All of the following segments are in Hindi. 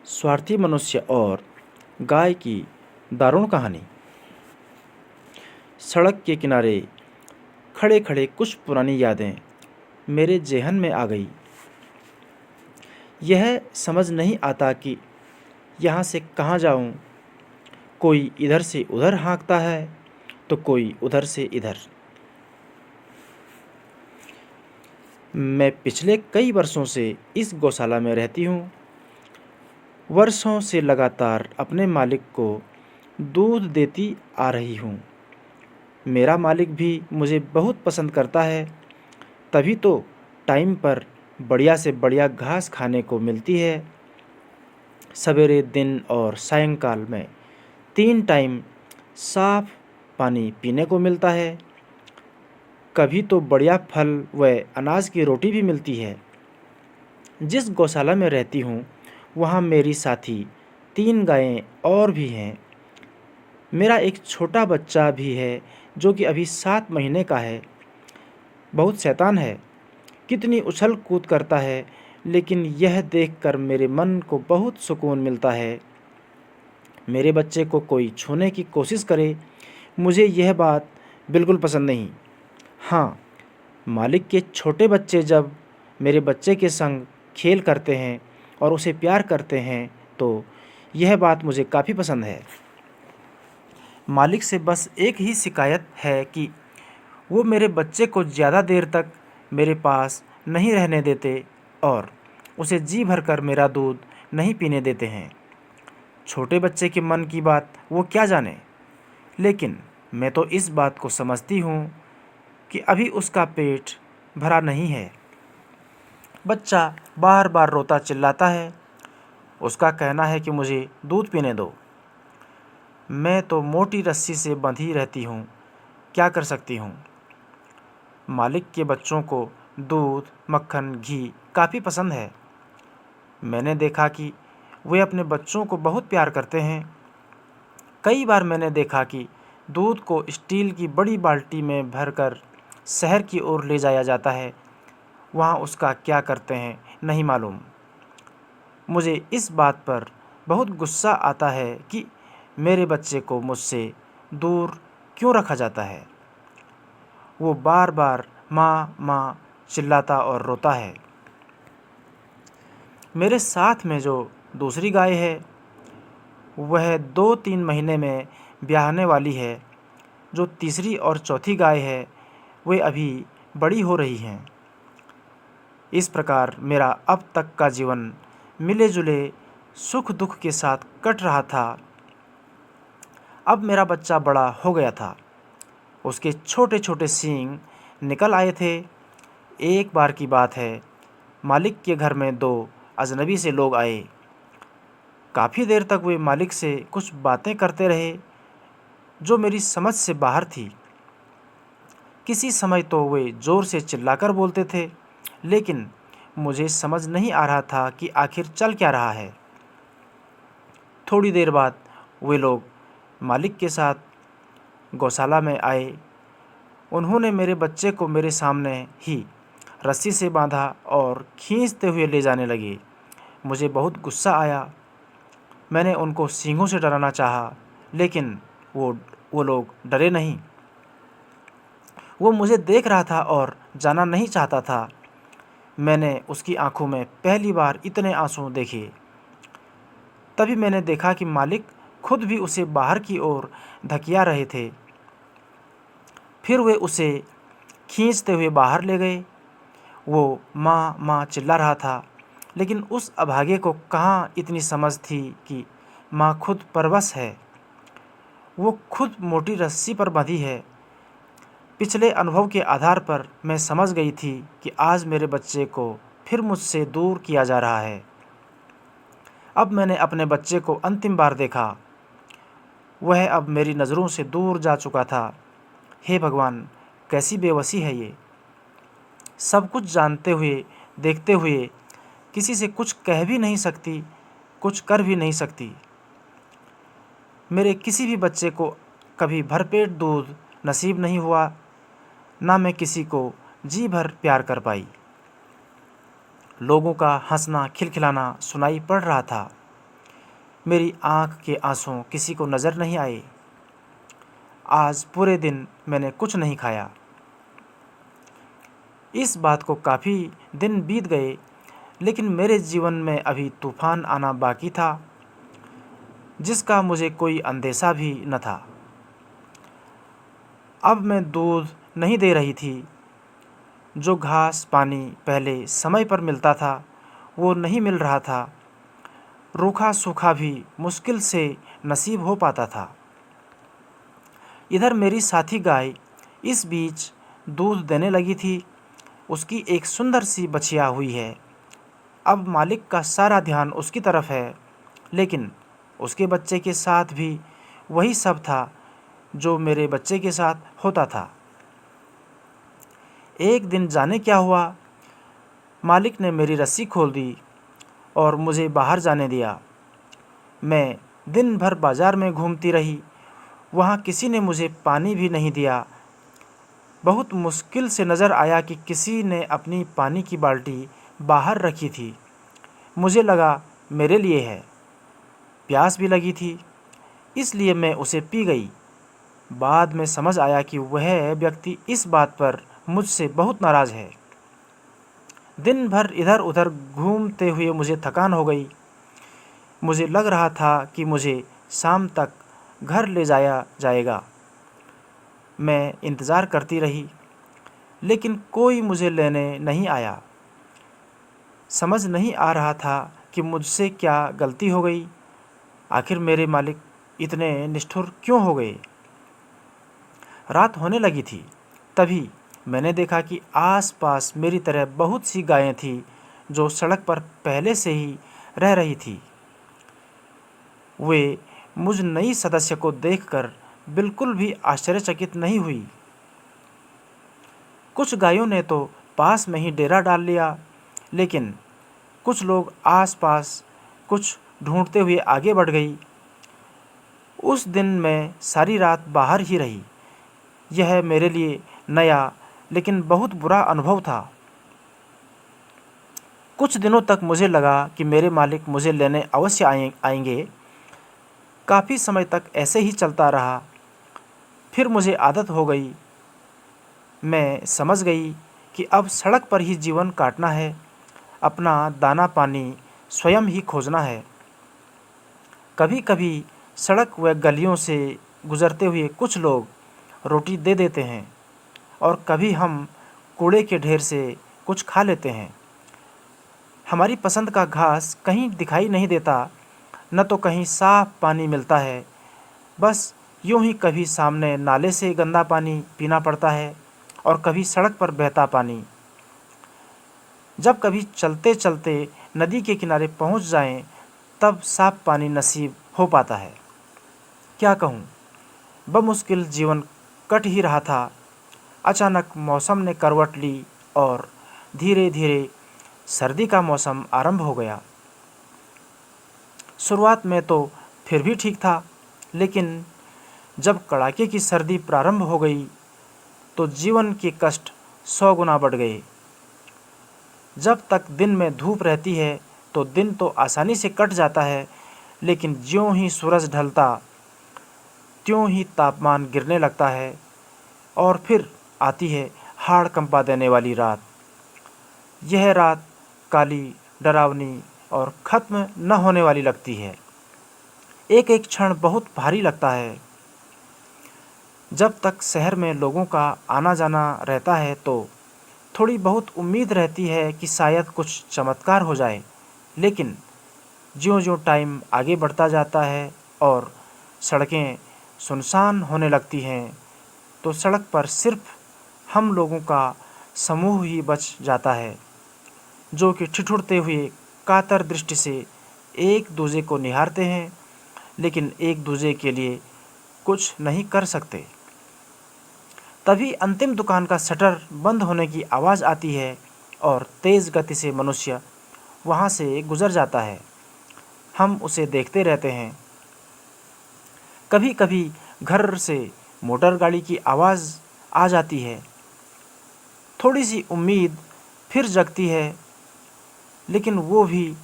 स्वार्थी मनुष्य और गाय की दारुण कहानी। सड़क के किनारे खड़े खड़े कुछ पुरानी यादें मेरे जेहन में आ गई। यह समझ नहीं आता कि यहाँ से कहाँ जाऊँ। कोई इधर से उधर हाँकता है तो कोई उधर से इधर। मैं पिछले कई वर्षों से इस गौशाला में रहती हूँ। वर्षों से लगातार अपने मालिक को दूध देती आ रही हूँ। मेरा मालिक भी मुझे बहुत पसंद करता है, तभी तो टाइम पर बढ़िया से बढ़िया घास खाने को मिलती है। सवेरे, दिन और सायंकाल में 3 टाइम साफ पानी पीने को मिलता है। कभी तो बढ़िया फल व अनाज की रोटी भी मिलती है। जिस गौशाला में रहती हूँ वहाँ मेरी साथी 3 गायें और भी हैं। मेरा एक छोटा बच्चा भी है जो कि अभी 7 महीने का है। बहुत शैतान है, कितनी उछल कूद करता है, लेकिन यह देखकर मेरे मन को बहुत सुकून मिलता है। मेरे बच्चे को कोई छूने की कोशिश करे, मुझे यह बात बिल्कुल पसंद नहीं। हाँ, मालिक के छोटे बच्चे जब मेरे बच्चे के संग खेल करते हैं और उसे प्यार करते हैं तो यह बात मुझे काफ़ी पसंद है। मालिक से बस एक ही शिकायत है कि वो मेरे बच्चे को ज़्यादा देर तक मेरे पास नहीं रहने देते और उसे जी भरकर मेरा दूध नहीं पीने देते हैं। छोटे बच्चे के मन की बात वो क्या जाने, लेकिन मैं तो इस बात को समझती हूँ कि अभी उसका पेट भरा नहीं है। बच्चा बार बार रोता चिल्लाता है। उसका कहना है कि मुझे दूध पीने दो। मैं तो मोटी रस्सी से बंधी रहती हूँ, क्या कर सकती हूँ। मालिक के बच्चों को दूध, मक्खन, घी काफ़ी पसंद है। मैंने देखा कि वे अपने बच्चों को बहुत प्यार करते हैं। कई बार मैंने देखा कि दूध को स्टील की बड़ी बाल्टी में भरकर शहर की ओर ले जाया जाता है। वहाँ उसका क्या करते हैं नहीं मालूम। मुझे इस बात पर बहुत गुस्सा आता है कि मेरे बच्चे को मुझसे दूर क्यों रखा जाता है। वो बार बार माँ माँ चिल्लाता और रोता है। मेरे साथ में जो दूसरी गाय है वह 2-3 महीने में ब्याहने वाली है। जो तीसरी और चौथी गाय है वे अभी बड़ी हो रही हैं। इस प्रकार मेरा अब तक का जीवन मिले जुले सुख दुख के साथ कट रहा था। अब मेरा बच्चा बड़ा हो गया था। उसके छोटे छोटे सींग निकल आए थे। एक बार की बात है, मालिक के घर में 2 अजनबी से लोग आए। काफ़ी देर तक वे मालिक से कुछ बातें करते रहे जो मेरी समझ से बाहर थी। किसी समय तो वे ज़ोर से चिल्लाकर बोलते थे, लेकिन मुझे समझ नहीं आ रहा था कि आखिर चल क्या रहा है। थोड़ी देर बाद वे लोग मालिक के साथ गौशाला में आए। उन्होंने मेरे बच्चे को मेरे सामने ही रस्सी से बांधा और खींचते हुए ले जाने लगे। मुझे बहुत गुस्सा आया। मैंने उनको सींगों से डराना चाहा, लेकिन वो लोग डरे नहीं। वो मुझे देख रहा था और जाना नहीं चाहता था। मैंने उसकी आंखों में पहली बार इतने आंसू देखे। तभी मैंने देखा कि मालिक खुद भी उसे बाहर की ओर धकिया रहे थे। फिर वे उसे खींचते हुए बाहर ले गए। वो माँ माँ चिल्ला रहा था, लेकिन उस अभागे को कहाँ इतनी समझ थी कि माँ खुद परवश है। वो खुद मोटी रस्सी पर बंधी है। पिछले अनुभव के आधार पर मैं समझ गई थी कि आज मेरे बच्चे को फिर मुझसे दूर किया जा रहा है। अब मैंने अपने बच्चे को अंतिम बार देखा। वह अब मेरी नज़रों से दूर जा चुका था। हे भगवान, कैसी बेबसी है ये। सब कुछ जानते हुए, देखते हुए किसी से कुछ कह भी नहीं सकती, कुछ कर भी नहीं सकती। मेरे किसी भी बच्चे को कभी भरपेट दूध नसीब नहीं हुआ, ना मैं किसी को जी भर प्यार कर पाई। लोगों का हंसना खिलखिलाना सुनाई पड़ रहा था। मेरी आँख के आंसू किसी को नज़र नहीं आए। आज पूरे दिन मैंने कुछ नहीं खाया। इस बात को काफ़ी दिन बीत गए, लेकिन मेरे जीवन में अभी तूफान आना बाकी था, जिसका मुझे कोई अंदेशा भी न था। अब मैं दूध नहीं दे रही थी। जो घास पानी पहले समय पर मिलता था, वो नहीं मिल रहा था। रूखा सूखा भी मुश्किल से नसीब हो पाता था। इधर मेरी साथी गाय इस बीच दूध देने लगी थी। उसकी एक सुंदर सी बछिया हुई है। अब मालिक का सारा ध्यान उसकी तरफ है, लेकिन उसके बच्चे के साथ भी वही सब था जो मेरे बच्चे के साथ होता था। एक दिन जाने क्या हुआ, मालिक ने मेरी रस्सी खोल दी और मुझे बाहर जाने दिया। मैं दिन भर बाजार में घूमती रही। वहाँ किसी ने मुझे पानी भी नहीं दिया। बहुत मुश्किल से नज़र आया कि किसी ने अपनी पानी की बाल्टी बाहर रखी थी। मुझे लगा मेरे लिए है। प्यास भी लगी थी, इसलिए मैं उसे पी गई। बाद में समझ आया कि वह व्यक्ति इस बात पर मुझसे बहुत नाराज़ है। दिन भर इधर उधर घूमते हुए मुझे थकान हो गई। मुझे लग रहा था कि मुझे शाम तक घर ले जाया जाएगा। मैं इंतज़ार करती रही, लेकिन कोई मुझे लेने नहीं आया। समझ नहीं आ रहा था कि मुझसे क्या गलती हो गई। आखिर मेरे मालिक इतने निष्ठुर क्यों हो गए। रात होने लगी थी। तभी मैंने देखा कि आसपास मेरी तरह बहुत सी गायें थीं जो सड़क पर पहले से ही रह रही थी। वे मुझ नई सदस्य को देखकर बिल्कुल भी आश्चर्यचकित नहीं हुई। कुछ गायों ने तो पास में ही डेरा डाल लिया, लेकिन कुछ लोग आसपास कुछ ढूंढते हुए आगे बढ़ गई। उस दिन मैं सारी रात बाहर ही रही। यह मेरे लिए नया लेकिन बहुत बुरा अनुभव था। कुछ दिनों तक मुझे लगा कि मेरे मालिक मुझे लेने अवश्य आएंगे। काफ़ी समय तक ऐसे ही चलता रहा। फिर मुझे आदत हो गई। मैं समझ गई कि अब सड़क पर ही जीवन काटना है। अपना दाना पानी स्वयं ही खोजना है। कभी कभी सड़क व गलियों से गुजरते हुए कुछ लोग रोटी दे देते हैं, और कभी हम कूड़े के ढेर से कुछ खा लेते हैं। हमारी पसंद का घास कहीं दिखाई नहीं देता, न तो कहीं साफ पानी मिलता है। बस यूं ही कभी सामने नाले से गंदा पानी पीना पड़ता है, और कभी सड़क पर बहता पानी। जब कभी चलते चलते नदी के किनारे पहुंच जाएं, तब साफ पानी नसीब हो पाता है। क्या कहूँ, बमुश्किल जीवन कट ही रहा था। अचानक मौसम ने करवट ली और धीरे धीरे सर्दी का मौसम आरंभ हो गया। शुरुआत में तो फिर भी ठीक था, लेकिन जब कड़ाके की सर्दी प्रारंभ हो गई तो जीवन के कष्ट 100 गुना बढ़ गए। जब तक दिन में धूप रहती है तो दिन तो आसानी से कट जाता है, लेकिन ज्यों ही सूरज ढलता त्यों ही तापमान गिरने लगता है, और फिर आती है हाड़ कंपा देने वाली रात। यह रात काली, डरावनी और ख़त्म न होने वाली लगती है। एक एक क्षण बहुत भारी लगता है। जब तक शहर में लोगों का आना जाना रहता है तो थोड़ी बहुत उम्मीद रहती है कि शायद कुछ चमत्कार हो जाए, लेकिन ज्यों-ज्यों टाइम आगे बढ़ता जाता है और सड़कें सुनसान होने लगती हैं, तो सड़क पर सिर्फ हम लोगों का समूह ही बच जाता है, जो कि ठिठुरते हुए कातर दृष्टि से एक दूसरे को निहारते हैं, लेकिन एक दूसरे के लिए कुछ नहीं कर सकते। तभी अंतिम दुकान का शटर बंद होने की आवाज़ आती है और तेज़ गति से मनुष्य वहाँ से गुजर जाता है। हम उसे देखते रहते हैं। कभी कभी घर से मोटर गाड़ी की आवाज़ आ जाती है। थोड़ी सी उम्मीद फिर जगती है, लेकिन वो भी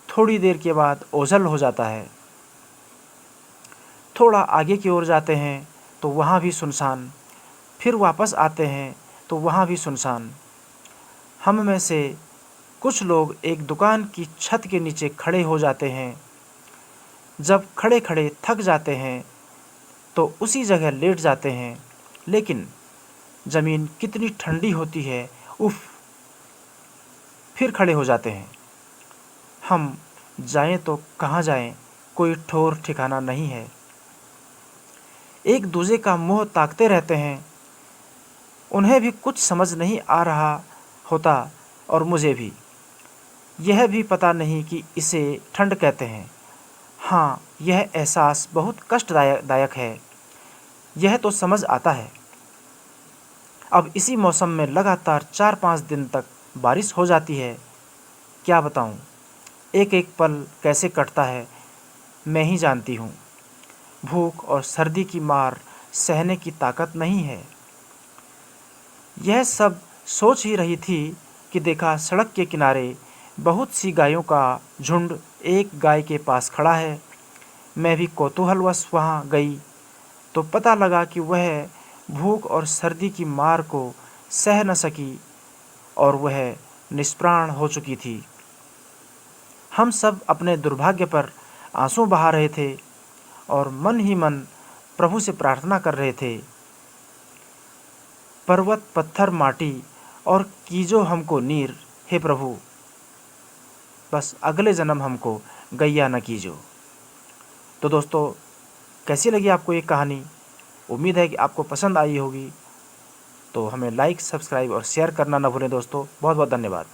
थोड़ी देर के बाद ओझल हो जाता है। थोड़ा आगे की ओर जाते हैं तो वहाँ भी सुनसान, फिर वापस आते हैं तो वहाँ भी सुनसान। हम में से कुछ लोग एक दुकान की छत के नीचे खड़े हो जाते हैं। जब खड़े खड़े थक जाते हैं तो उसी जगह लेट जाते हैं, लेकिन ज़मीन कितनी ठंडी होती है, उफ़! फिर खड़े हो जाते हैं। हम जाएं तो कहाँ जाएं, कोई ठौर ठिकाना नहीं है। एक दूसरे का मुँह ताकते रहते हैं। उन्हें भी कुछ समझ नहीं आ रहा होता और मुझे भी। यह भी पता नहीं कि इसे ठंड कहते हैं। हाँ, यह एहसास बहुत कष्टदायक है, यह तो समझ आता है। अब इसी मौसम में लगातार 4-5 दिन तक बारिश हो जाती है। क्या बताऊँ, एक एक पल कैसे कटता है मैं ही जानती हूँ। भूख और सर्दी की मार सहने की ताकत नहीं है। यह सब सोच ही रही थी कि देखा सड़क के किनारे बहुत सी गायों का झुंड एक गाय के पास खड़ा है। मैं भी कौतूहलवश वहाँ गई तो पता लगा कि वह भूख और सर्दी की मार को सह न सकी और वह निष्प्राण हो चुकी थी। हम सब अपने दुर्भाग्य पर आंसू बहा रहे थे और मन ही मन प्रभु से प्रार्थना कर रहे थे, पर्वत पत्थर माटी और कीजो हमको नीर, हे प्रभु, बस अगले जन्म हमको गैया न कीजो। तो दोस्तों, कैसी लगी आपको ये कहानी? उम्मीद है कि आपको पसंद आई होगी। तो हमें लाइक, सब्सक्राइब और शेयर करना न भूलें दोस्तों। बहुत बहुत धन्यवाद।